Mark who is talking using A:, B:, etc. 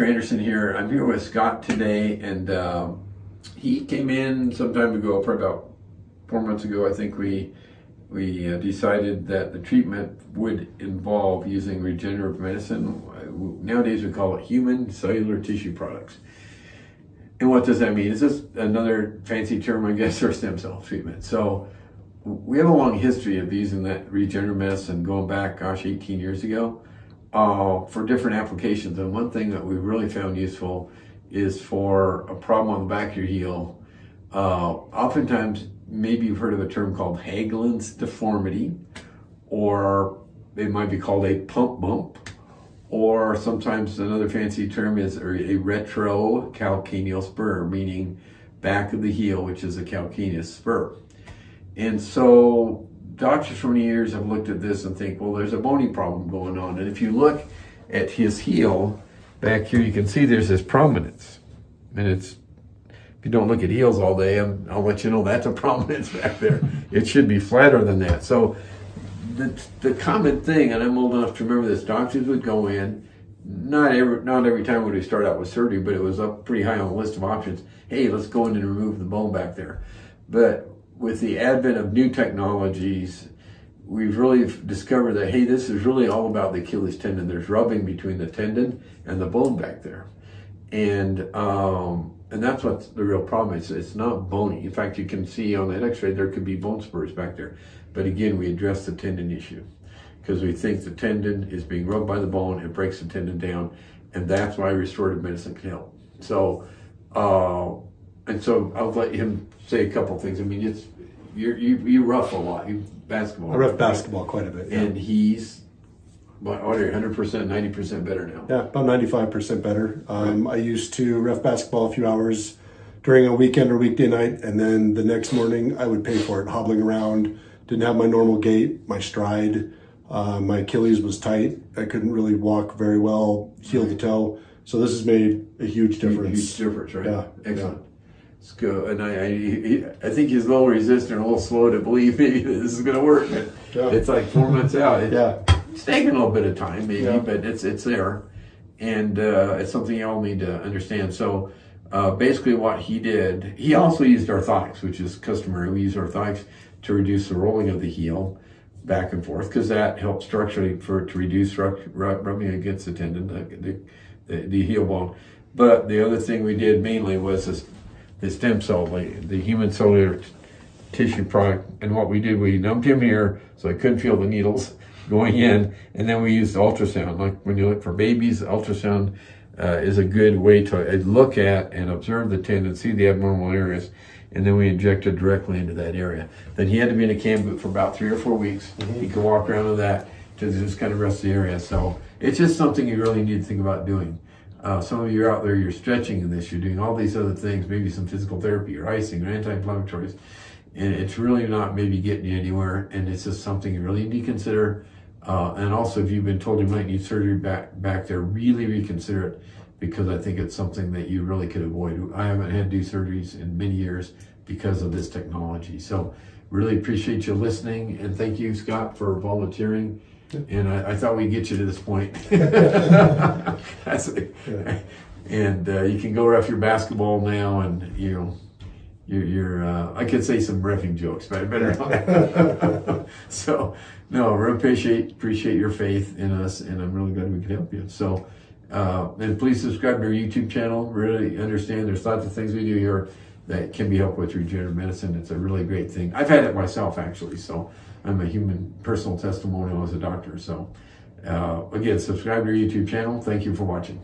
A: Dr. Anderson here. I'm here with Scott today, and he came in some time ago, probably about 4 months ago. I think we decided that the treatment would involve using regenerative medicine. Nowadays we call it human cellular tissue products. And what does that mean? It's just another fancy term, I guess, for stem cell treatment. So we have a long history of using that regenerative medicine going back, gosh, 18 years ago. For different applications. And one thing that we really found useful is for a problem on the back of your heel. Oftentimes, maybe you've heard of a term called Haglund's deformity, or it might be called a pump bump, or sometimes another fancy term is a retrocalcaneal spur, meaning back of the heel, which is a calcaneus spur. And so doctors for many years have looked at this and think, well, there's a bony problem going on. And if you look at his heel back here, you can see there's this prominence. And if you don't look at heels all day, I'll let you know that's a prominence back there. It should be flatter than that. So the common thing, and I'm old enough to remember this, doctors would go in, not every time would we start out with surgery, but it was up pretty high on the list of options. Hey, let's go in and remove the bone back there. But with the advent of new technologies, we've really discovered that, hey, this is really all about the Achilles tendon. There's rubbing between the tendon and the bone back there. And that's what's the real problem is. It's not bony. In fact, you can see on that x-ray, there could be bone spurs back there. But again, we address the tendon issue because we think the tendon is being rubbed by the bone. It breaks the tendon down. And that's why restorative medicine can help. So, and so I'll let him say a couple things. I mean, you rough a lot. You basketball.
B: I rough basketball quite a bit. Yeah.
A: And he's, what are you, 100%, 90% better now?
B: Yeah, about 95% better. I used to rough basketball a few hours during a weekend or weekday night, and then the next morning I would pay for it, hobbling around. Didn't have my normal gait, my stride. My Achilles was tight. I couldn't really walk very well, heel to toe. So this has made a huge difference.
A: Huge difference, right?
B: Yeah.
A: Excellent. Yeah. It's good. And I think he's a little resistant, a little slow to believe maybe this is going to work. But yeah. It's like 4 months out. It's taking a little bit of time, maybe, but it's there. And it's something you all need to understand. So basically what he did, he also used orthotics, which is customary. We use orthotics to reduce the rolling of the heel back and forth because that helps structurally to reduce rubbing against the tendon, the heel bone. But the other thing we did mainly was the stem cell, the human cellular tissue product. And what we did, we numbed him here so I couldn't feel the needles going in. And then we used ultrasound. Like when you look for babies, ultrasound is a good way to look at and observe the tendon, see the abnormal areas. And then we injected directly into that area. Then he had to be in a cam boot for about 3 or 4 weeks. He could walk around with that to just kind of rest the area. So it's just something you really need to think about doing. Some of you are out there, you're stretching in this, you're doing all these other things, maybe some physical therapy or icing or anti-inflammatories, and it's really not maybe getting you anywhere, and it's just something you really need to consider. And also, if you've been told you might need surgery back there, really reconsider it, because I think it's something that you really could avoid. I haven't had to do surgeries in many years because of this technology. So really appreciate you listening, and thank you, Scott, for volunteering. And I thought we'd get you to this point. And you can go rough your basketball now, and you're I could say some reffing jokes, but I better not. So no, we appreciate your faith in us, and I'm really glad we could help you. So and please subscribe to our YouTube channel. Really understand there's lots of things we do here that can be helped with regenerative medicine. It's a really great thing. I've had it myself, actually, so I'm a human personal testimonial as a doctor. So again, subscribe to our YouTube channel. Thank you for watching.